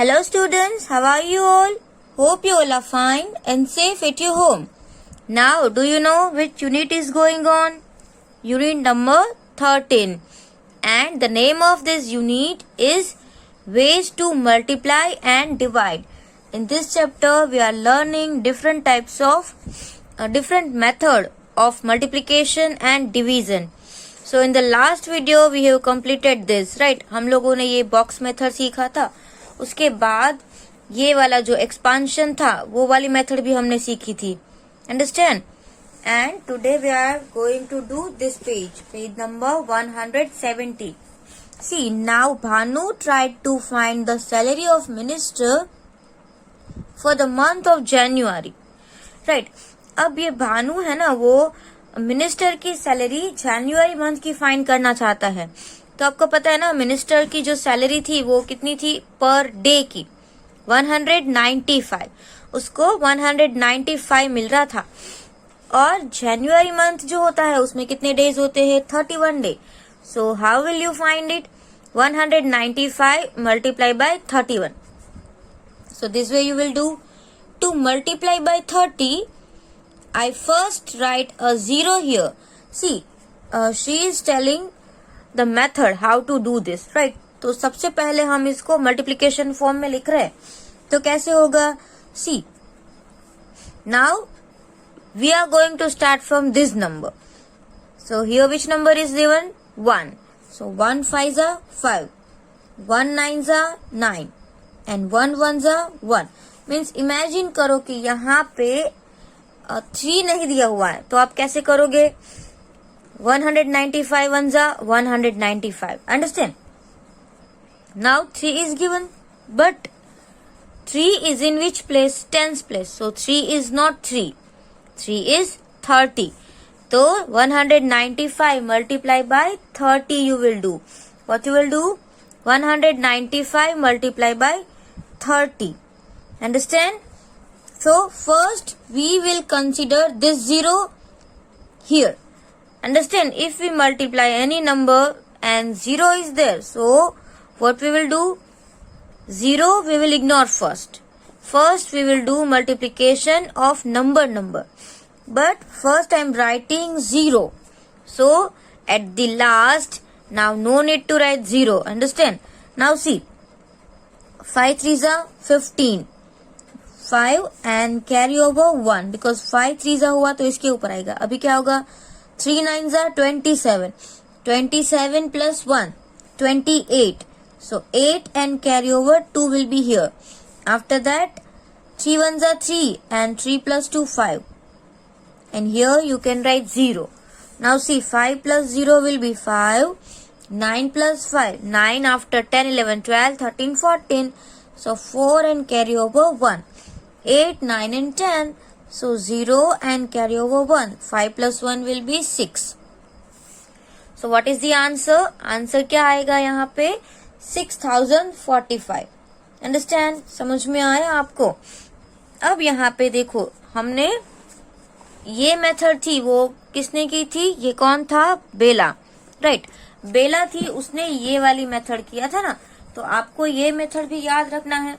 Hello students, how are you all? Hope you all are fine and safe at your home. Now, do you know which unit is going on? Unit number 13. And the name of this unit is Ways to Multiply and Divide. In this chapter, we are learning different types of different method of multiplication and division. So in the last video we have completed this, right? हम लोगों ने ये box method सीखा था. उसके बाद ये वाला जो एक्सपांशन था वो वाली मेथड भी हमने सीखी थी. Understand? And today we are going to do this page number 170. See, now Bhanu tried to find the salary of minister for the month of January. Right? अब ये भानु है ना, वो मिनिस्टर की सैलरी जनवरी मंथ की फाइंड करना चाहता है. तो आपको पता है ना, मिनिस्टर की जो सैलरी थी वो कितनी थी पर डे की? 195. उसको 195 मिल रहा था. और जनवरी मंथ जो होता है उसमें कितने डेज होते हैं? 31 day. So how will you find it? 195 multiply by 31. So this way you will do. To multiply by 30, I first write a 0 here. See, she is telling the method how to do this, right? तो सबसे पहले हम इसको multiplication form में लिख रहे हैं. तो कैसे होगा? See, now we are going to start from this number. So here which number is given? 1. So 1 5s are 5. 1 9s are 9. And 1 1s are 1. Means imagine करो कि यहाँ पे 3 नहीं दिया हुआ है, तो आप कैसे करोगे? 195 1s are 195. Understand? Now 3 is given, but 3 is in which place? Tens place. So 3 is not 3. 3 is 30. So 195 multiply by 30 you will do. What you will do? 195 multiply by 30. Understand? So first we will consider this 0 here. Understand? If we multiply any number and 0 is there, so what we will do? 0 we will ignore first. First we will do multiplication of number. But first I am writing 0. So at the last, now no need to write 0. Understand? Now see, 5 3s are 15. 5 and carry over 1 because 5 3s हुआ तो इसके ऊपर आएगा. अभी क्या होगा? 3 9s are 27. 27 plus 1 28. So 8 and carry over 2 will be here. After that 3 1s are 3 and 3 plus 2 5. And here you can write 0. Now see, 5 plus 0 will be 5. 9 plus 5. 9 after 10 11 12 13 14. So 4 and carry over 1. 8, 9 and 10. So 0 and carry over 1. 5 plus 1 will be 6. So what is the answer? Answer क्या आएगा यहाँ पे? 6045. Understand? समझ में आया आपको? अब यहाँ पे देखो, हमने ये मेथड थी वो किसने की थी? ये कौन था? बेला. राइट? बेला थी, उसने ये वाली मेथड किया था ना. तो आपको ये मेथड भी याद रखना है.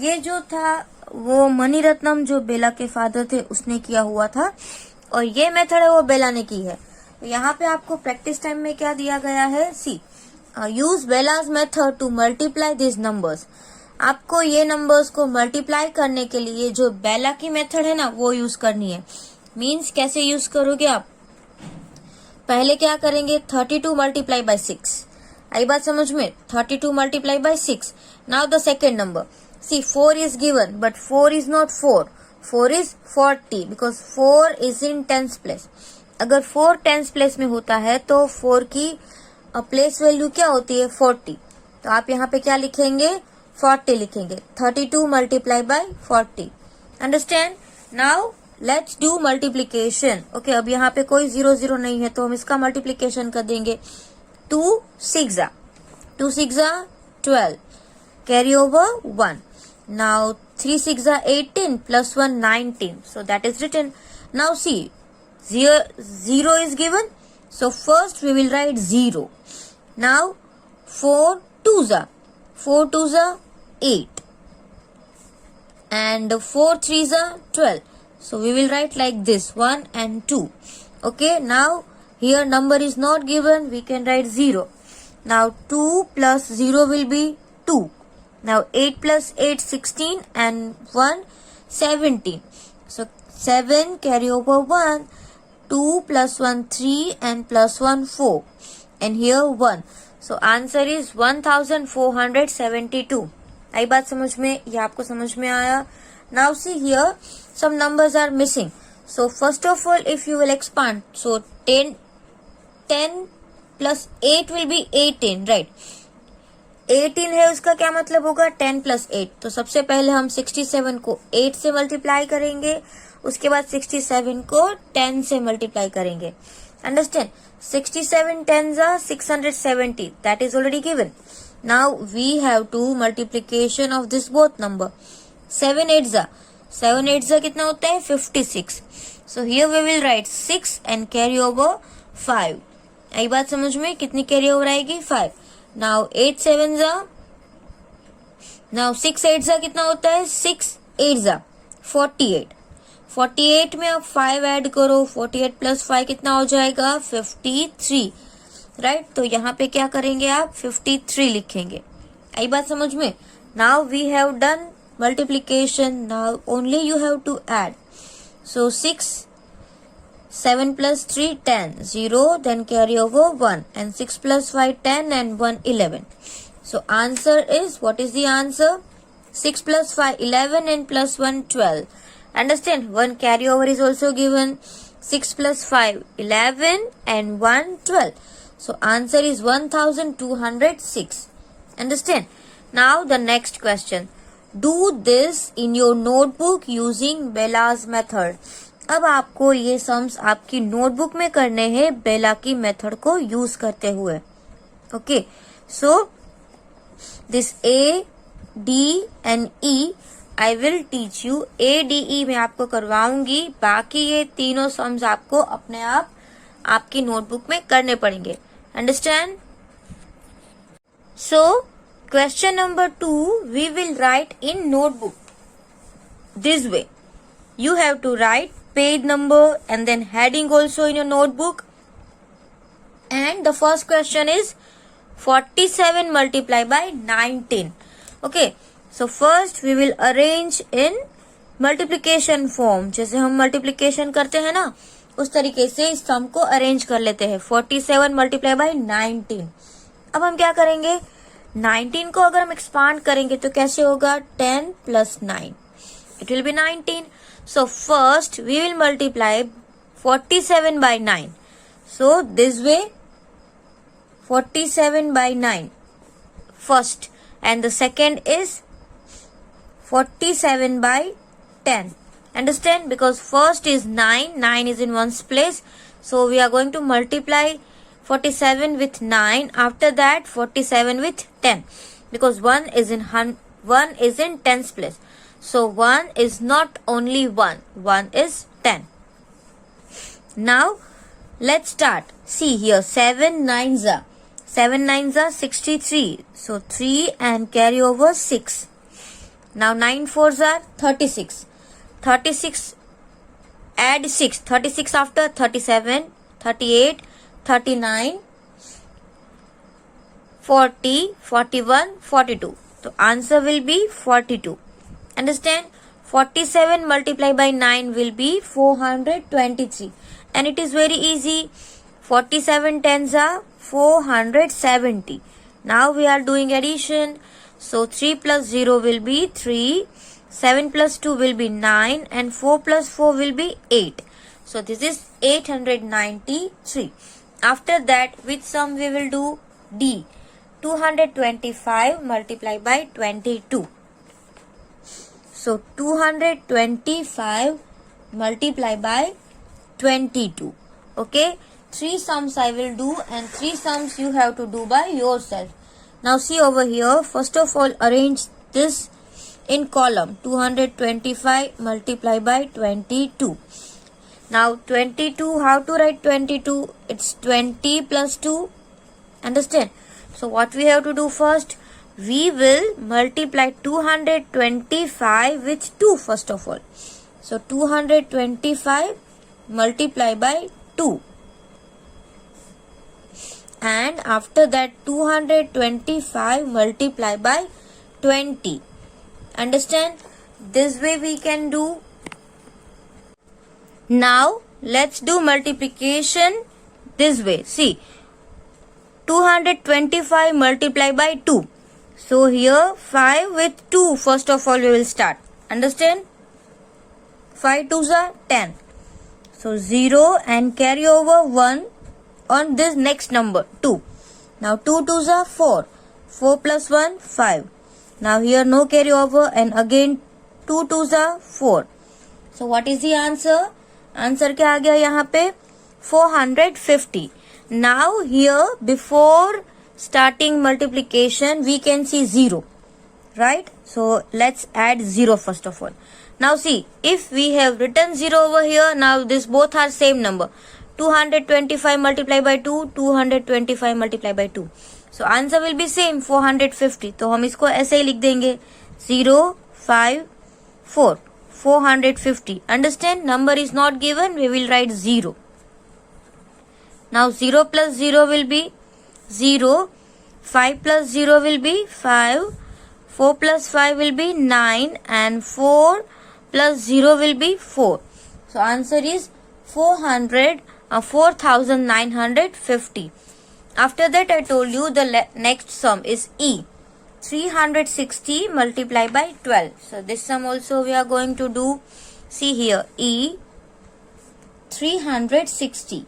ये जो था वो मणिरत्नम जो बेला के फादर थे उसने किया हुआ था, और ये मेथड है वो बेला ने की है. तो यहाँ पे आपको प्रैक्टिस टाइम में क्या दिया गया है? See, use Bela's method to multiply this numbers. आपको ये नंबर्स को मल्टीप्लाई करने के लिए जो बेला की मेथड है ना वो यूज करनी है. मीन्स कैसे यूज करोगे आप? पहले क्या करेंगे? 32 मल्टीप्लाई बाय 6. आई बात समझ में? 32 multiply by 6. Now the second number. See, 4 is given, but 4 is not 4. 4 is 40 because 4 is in tens place. अगर 4 tens place में होता है तो 4 की प्लेस वैल्यू क्या होती है? 40. तो आप यहाँ पे क्या लिखेंगे? 40 लिखेंगे. 32 multiply by 40. Understand? Now let's do multiplication. Okay, अब यहाँ पे कोई 0 0 नहीं है तो हम इसका मल्टीप्लीकेशन कर देंगे. 2 6 12. Carry over 1. Now 3 6 are 18 plus 1 19. So that is written. Now see, 0 is given. So first we will write 0. Now 4 2s are 8. and 4 3s are 12. So we will write like this, 1 and 2. Okay, now here number is not given, we can write 0. Now 2 plus 0 will be 2. Now 8 plus 8 16 and 1 17. So 7 carry over 1, 2 plus 1 3 and plus 1 4, and here 1. So answer is 1472. आई बात समझ में, ये आपको समझ में आया? Now see here some numbers are missing. So first of all, if you will expand, so 10 plus 8 will be 18, right? 18 है, उसका क्या मतलब होगा? 10 plus 8. तो सबसे पहले हम 67 को 8 से मल्टीप्लाई करेंगे, उसके बाद 67 को 10 से मल्टीप्लाई करेंगे. Understand? 67 10s are 670. That is already given. Now we have to multiplication of this both number. 7 8s are कितना होता है? 56. So here we will write 6 and carry over 5. आई बात समझ में? कितनी कैरी ओवर आएगी? 5. Now 8 7s are, now 6 8s are कितना होता है? 6 8s are 48. 48 में अब 5 ऐड करो, 48 प्लस 5 कितना हो जाएगा? 53, राइट? तो यहाँ पे क्या करेंगे आप? 53 लिखेंगे. आई बात समझ में? Now we have done multiplication, now only you have to add. So 6 7 plus 3 10, 0, then carry over 1, and 6 plus 5 10 and 1 11. So answer is, what is the answer? 6 plus 5 11 and plus 1 12. Understand? 1 carry over is also given. 6 plus 5 11 and 1 12. So answer is 1206. Understand? Now the next question. Do this in your notebook using Bella's method. अब आपको ये sums आपकी notebook में करने हैं बेला की method को use करते हुए. Okay, so this A D and E I will teach you. A D E मैं आपको करवाऊंगी, बाकी ये तीनों सम्स आपको अपने आप आपकी नोटबुक में करने पड़ेंगे. Understand? So question number 2 we will write in notebook this way. You have to write page number and then heading also in your notebook. And the first question is 47 multiplied by 19. Okay, so first we will arrange in multiplication form. जैसे हम multiplication करते हैं ना, उस तरीके से इस सम को अरेंज कर लेते हैं. 47 multiplied by 19. अब हम क्या करेंगे, 19 को अगर हम एक्सपांड करेंगे तो कैसे होगा, 10 plus 9. It will be 19. So first we will multiply 47 by 9. So this way 47 by 9 first, and the second is 47 by 10. Understand? Because first is 9, 9 is in one's place. So we are going to multiply 47 with 9. After that 47 with 10. Because 1 is in 10's place. So 1 is not only 1. 1 is 10. Now let's start. See here, 7 9s are 63. So 3 and carry over 6. Now 9 4s are 36. 36 add 6. 36 after 37, 38, 39, 40, 41, 42. So answer will be 42. Understand? 47 multiplied by 9 will be 423. And it is very easy. 47 tens are 470. Now we are doing addition. So 3 plus 0 will be 3. 7 plus 2 will be 9. And 4 plus 4 will be 8. So this is 893. After that, which sum we will do? D. 225 multiplied by 22. So 225 multiplied by 22. Okay. 3 sums I will do and 3 sums you have to do by yourself. Now see over here. First of all, arrange this in column. 225 multiplied by 22. Now 22, how to write 22? It's 20 plus 2. Understand? So what we have to do first? we will multiply 225 with 2 first of all. So 225 multiply by 2. And after that 225 multiply by 20. Understand? This way we can do. Now let's do multiplication this way. See, 225 multiply by 2. So here 5 with 2 first of all we will start. Understand? 5 2s are 10. So 0 and carry over 1 on this next number 2. Now 2 2s are 4. 4 plus 1 5. Now here no carry over and again 2 2s are 4. So what is the answer? Answer क्या आ गया यहाँ पे? 450. Now here before starting multiplication we can see 0. Right? So let's add 0 first of all. Now see, if we have written 0 over here, now this both are same number. 225 multiplied by 2, 225 multiplied by 2. So answer will be same 450. तो हम इसको ऐसे ही लिख देंगे 0 5 4 450. Understand? Number is not given, we will write 0. Now 0 plus 0 will be 0. 5 plus 0 will be 5. 4 plus 5 will be 9 and 4 plus 0 will be 4. So answer is 4,950. After that I told you the next sum is E. 360 multiplied by 12. So this sum also we are going to do. See here, E 360.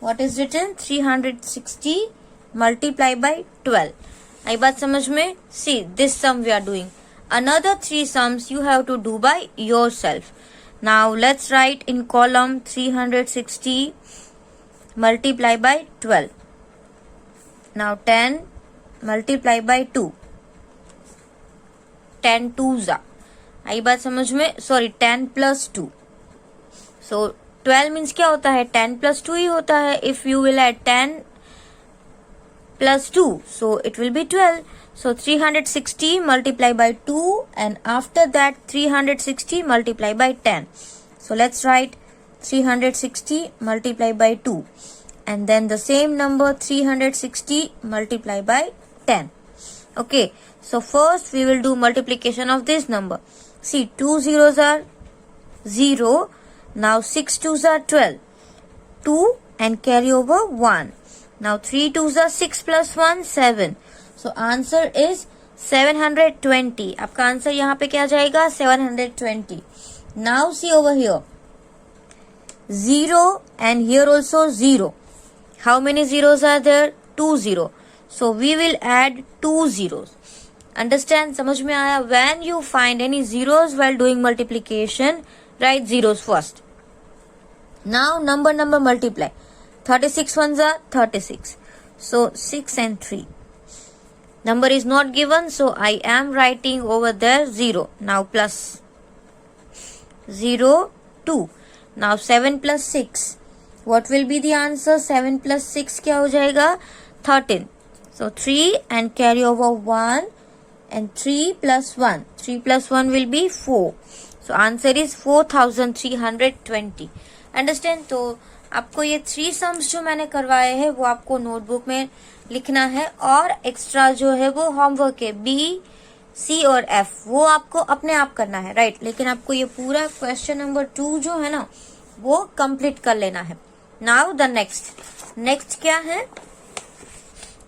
What is written? 360 multiplied by 12. आई बात समझ में? See, this sum we are doing. Another 3 sums you have to do by yourself. Now let's write in column 360 multiply by 12. Now 10 multiply by 2. 10 2s are. आई बात समझ में? Sorry, 10 plus 2. So 12 means क्या होता है? 10 plus 2 ही होता है. If you will add 10 plus 2, so it will be 12. So 360 multiply by 2 and after that 360 multiply by 10. So let's write 360 multiply by 2 and then the same number 360 multiply by 10. Okay, so first we will do multiplication of this number. See, 2 zeros are 0. Now 6 2s are 12. 2 and carry over 1. Now 3 2s are 6 plus 1 7. So answer is 720. आपका answer यहाँ पे क्या जाएगा? 720. Now see over here. 0 and here also 0. How many zeros are there? 2 0. So we will add 2 zeros. Understand? समझ में आया? When you find any zeros while doing multiplication, write zeros first. Now number multiply. 36 ones are 36. So 6 and 3. Number is not given, so I am writing over there 0. Now plus 0 2. Now 7 plus 6. What will be the answer? 7 plus 6 क्या हो जाएगा? 13. So 3 and carry over 1 and 3 plus 1. 3 plus 1 will be 4. So answer is 4320. Understand? तो आपको ये 3 sums जो मैंने करवाए हैं वो आपको नोटबुक में लिखना है और एक्स्ट्रा जो है वो होमवर्क है B, C और F वो आपको अपने आप करना है, राइट? लेकिन आपको ये पूरा क्वेश्चन नंबर 2 जो है ना वो कंप्लीट कर लेना है. नाउ द नेक्स्ट क्या है?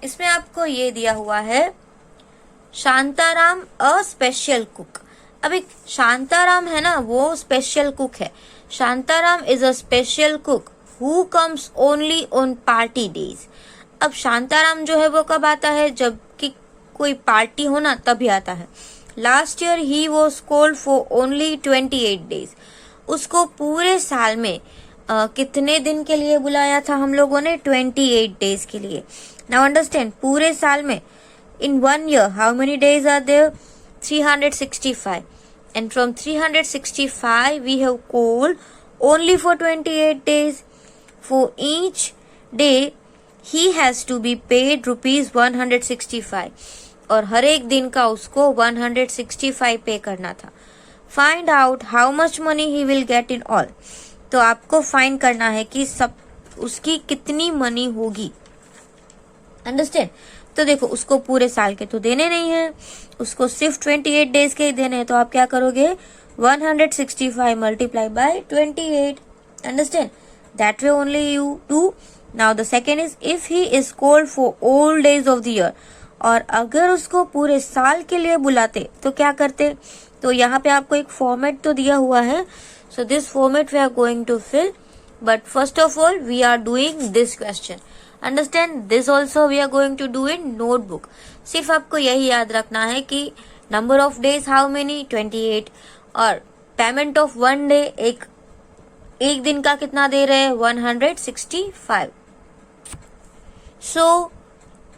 इसमें आपको ये दिया हुआ है शांताराम अ स्पेशल कुक. अब एक शांताराम है ना वो स्पेशल कुक है. Shantaram is a special cook who comes only on party days. अब शांताराम जो है वो कब आता है? जब कि कोई पार्टी हो ना तभी आता है. Last year he was called for only 28 days. उसको पूरे साल में कितने दिन के लिए बुलाया था हम लोगों ने? 28 डेज के लिए. नाउ अंडरस्टैंड, पूरे साल में in 1 year how many days are there? 365. And from 365 we have called only for 28 days. For each day he has to be paid rupees 165. और हर एक दिन का उसको 165 पे करना था. Find out how much money he will get in all. तो आपको फाइंड करना है कि सब उसकी कितनी मनी होगी. अंडरस्टैंड. तो देखो उसको पूरे साल के तो देने नहीं है, उसको सिर्फ 28 डेज के ही देने हैं. तो आप क्या करोगे, 165 multiply by 28. Understand. That way only you do. Now the second is if he is called for all days of the year. और अगर उसको पूरे साल के लिए बुलाते तो क्या करते. तो यहाँ पे आपको एक फॉर्मेट तो दिया हुआ है. So this format we are going to fill. But first of all we are doing this question. Understand. This also we are going to do in notebook. सिर्फ आपको यही याद रखना है कि number of days how many 28 और payment of one day एक दिन का कितना दे रहे हैं 165. सो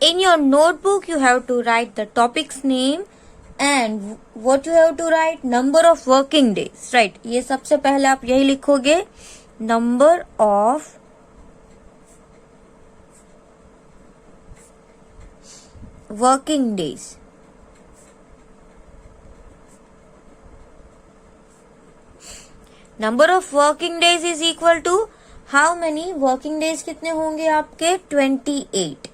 in your notebook you have to write the topic's name and what you have to write number of working days. right, ये सबसे पहले आप यही लिखोगे, number of working days. number of working days is equal to how many working days कितने होंगे आपके 28.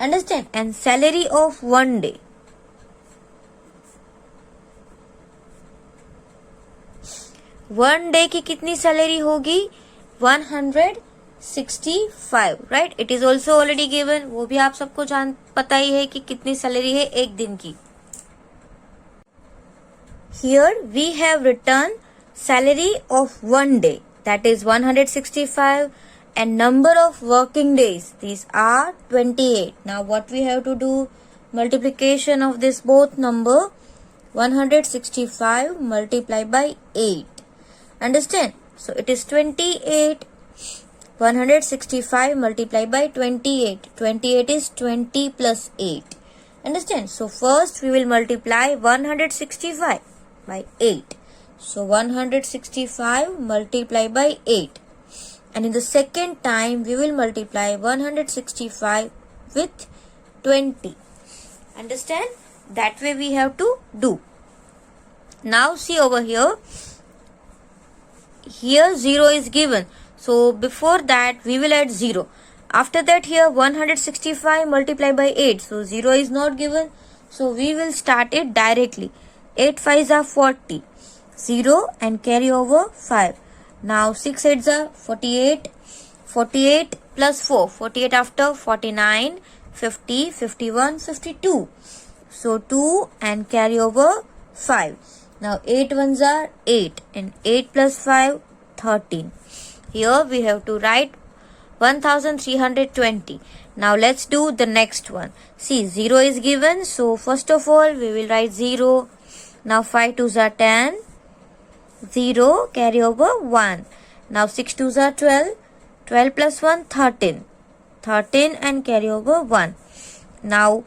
Understand. And salary of one day. One day की कितनी सैलरी होगी 165. Right, it is also already given. वो भी आप सबको पता ही है कि कितनी सैलरी है एक दिन की. Here we have return salary of one day that is 165 and number of working days, these are 28. Now what we have to do, multiplication of this both number, 165 multiplied by 8. Understand. So it is 28. 165 multiplied by 28. 28 is 20 plus 8. Understand. So first we will multiply 165 by 8. So 165 multiplied by 8. And in the second time we will multiply 165 with 20. Understand. That way we have to do. Now see over here. Here 0 is given. So before that we will add 0. After that here 165 multiplied by 8. So 0 is not given. So we will start it directly. 8 5s are 40. 0 and carry over 5. Now 6 8s are 48. 48 plus 4. 48 after 49. 50, 51, 52. So 2 and carry over 5. Now 8 ones are 8 and 8 plus 5 13. Here we have to write 1320. Now let's do the next one. See 0 is given. So first of all we will write 0. Now 5 2s are 10. 0 carry over 1. Now 6 2s are 12. 12 plus 1 13. 13 and carry over 1. Now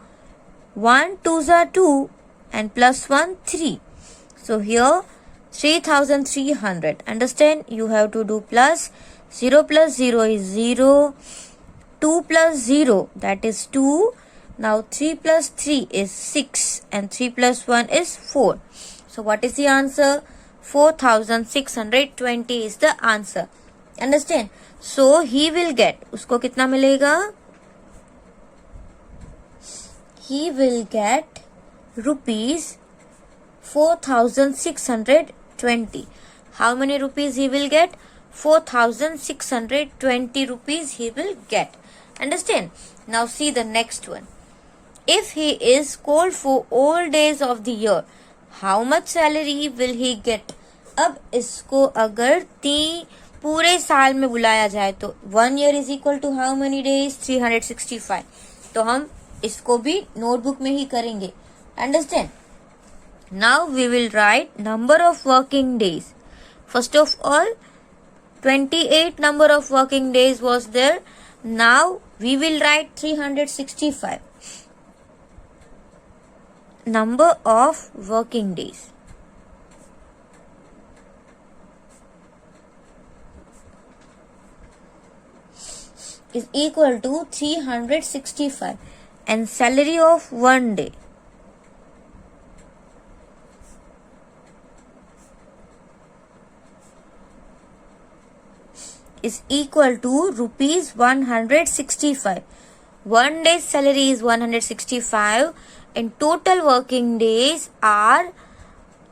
1 2s are 2 and plus 1 3. So here 3300. Understand. You have to do plus. 0 plus 0 is 0. 2 plus 0 that is 2. Now 3 plus 3 is 6 and 3 plus 1 is 4. So what is the answer? 4620 is the answer. Understand. So he will get, उसको कितना मिलेगा, he will get rupees 4620. How many rupees he will get? 4620 rupees he will get. Understand. Now see the next one. If he is called for all days of the year, how much salary will he get? अब इसको अगर पूरे साल में बुलाया जाए तो 1 year is equal to how many days? 365. तो हम इसको भी नोटबुक में ही करेंगे. Understand. Now we will write number of working days. First of all 28 number of working days was there. Now we will write 365 number of working days. Is equal to 365 and salary of one day is equal to rupees 165. 1 day's salary is 165 and total working days are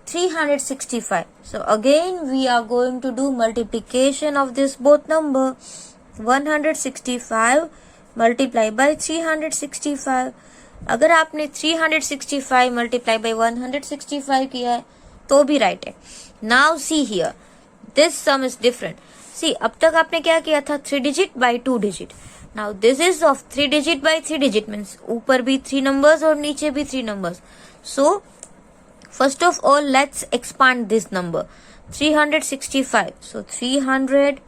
365. So again we are going to do multiplication of this both number. 165 multiplied by 365. अगर आपने 365 multiply by 165 किया है तो भी right है. Now see here, this sum is different. See, अब तक आपने क्या किया था, 3 digit by 2 digit. Now this is of 3 digit by 3 digit, means ऊपर भी 3 numbers और नीचे भी 3 numbers. So first of all let's expand this number. 365. So 300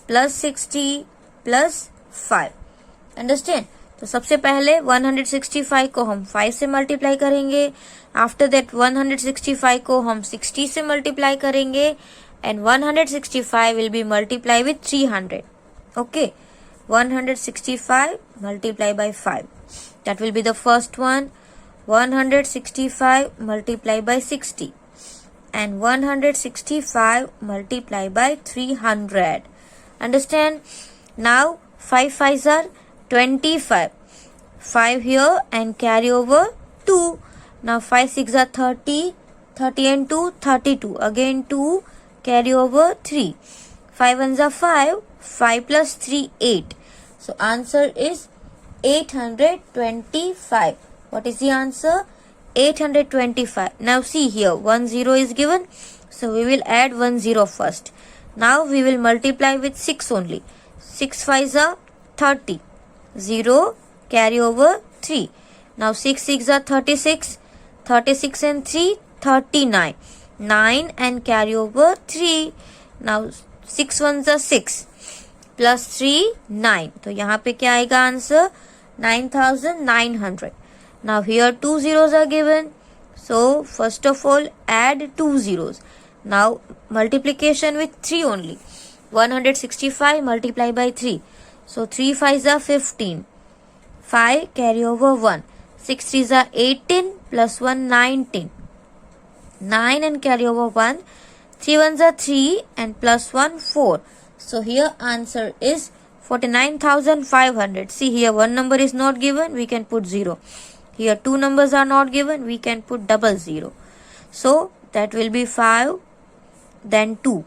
plus 60 plus 5. Understand? तो सबसे पहले 165 को हम 5 से मल्टीप्लाई करेंगे. आफ्टर दैट 165 को हम 60 से मल्टीप्लाई करेंगे and 165 will be multiply with 300. Okay, 165 multiply by 5. That will be the first one. 165 multiply by 60 and 165 multiply by 300. Understand? Now 5 5s are 25. 5 here and carry over 2. Now 5 6 are 30. 30 and 2 32. Again 2 carry over 3. 5 1s are 5. 5 plus 3 8. So answer is 825. What is the answer? 825. Now see here, 1 0 is given. So we will add 1 0 first. Now we will multiply with 6 only. 6 5s are 30. 0 carry over 3. Now 6 6 are 36. 36 and 3 39. 9 and carry over 3. Now 6 1s are 6. Plus 3 9. तो यहाँ पे क्या आएगा answer? 9900. Now here 2 zeros are given. So first of all add 2 zeros. Now multiplication with 3 only. 165 multiply by 3. So 3 5s are 15. 5 carry over 1. 6 3s are 18 plus 1 19. 9 and carry over 1. 3 1s are 3 and plus 1 4. So here answer is 49,500. See here one number is not given, we can put 0. Here 2 numbers are not given, we can put double 0. So that will be 5, then 2.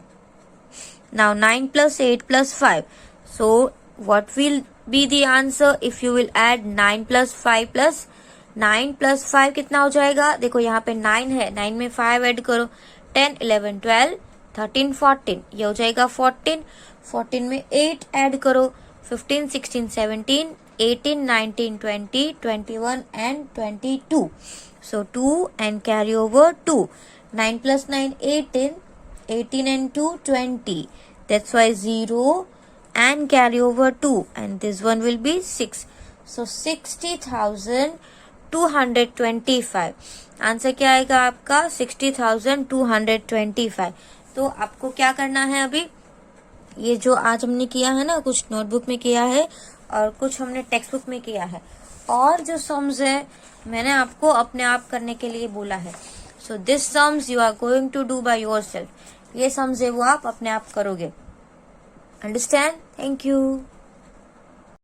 Now 9 plus 8 plus 5. So what will be the answer if you will add 9 plus 5 plus 9 plus 5 कितना हो जाएगा? देखो यहाँ पे 9 है, 9 में 5 add करो. 10 11 12 13 14. ये हो जाएगा 14. 14 में 8 ऐड करो. 15 16 17 18 19 20 21 and 22. So 2 and carry over 2. 9 plus 9 18. 18 and 2 20. That's why 0 and carry over 2 and this one will be 6. So 60,225. Answer क्या आएगा आपका? 60,225. तो आपको क्या करना है अभी? ये जो आज हमने किया है ना, कुछ नोटबुक में किया है और कुछ हमने टेक्स्ट बुक में किया है, और जो सम्स है मैंने आपको अपने आप करने के लिए बोला है. So this sums you are going to do by yourself. ये सम्स है वो आप अपने आप करोगे. अंडरस्टैंड? Thank you.